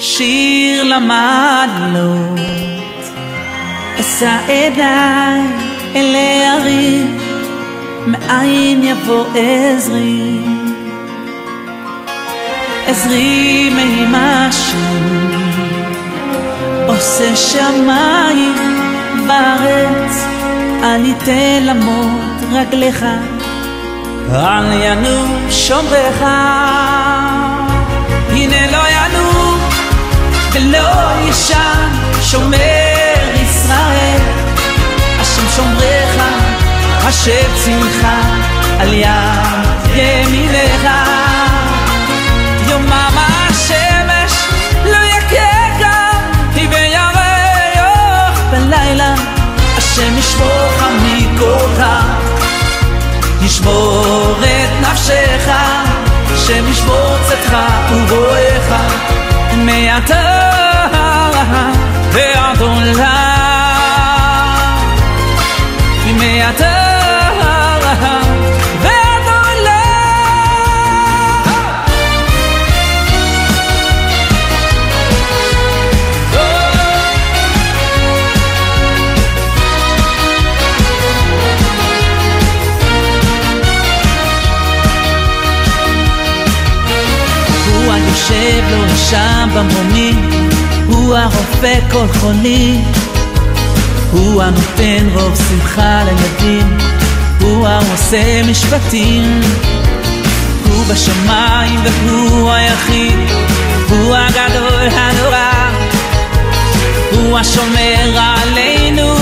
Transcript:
שיר למדלות, אשא עיניי אל ההרים, מאין יבוא עזרי, עזרי מהשם, עושה שמיים בארץ, אל ייתן למות רגליך, אל ינום שומרך. הנה לא ינום ולא ישן שומר ישראל, השם שומרך, השם צמחה על יד ימינך. יומם השמש לא יככה, וירח בלילה, השם ישמורך מכל רע, ישמור את נפשך, השם ישמור צאתך ובואך, מעתה ועד עולם, מעתה ועד עולם. הוא היושב לו שם במרומים, הוא הרופא כל חולי, הוא הנותן רוב שמחה לילדים, הוא העושה משפטים, הוא בשמיים והוא היחיד, הוא הגדול הנורא, הוא השומר עלינו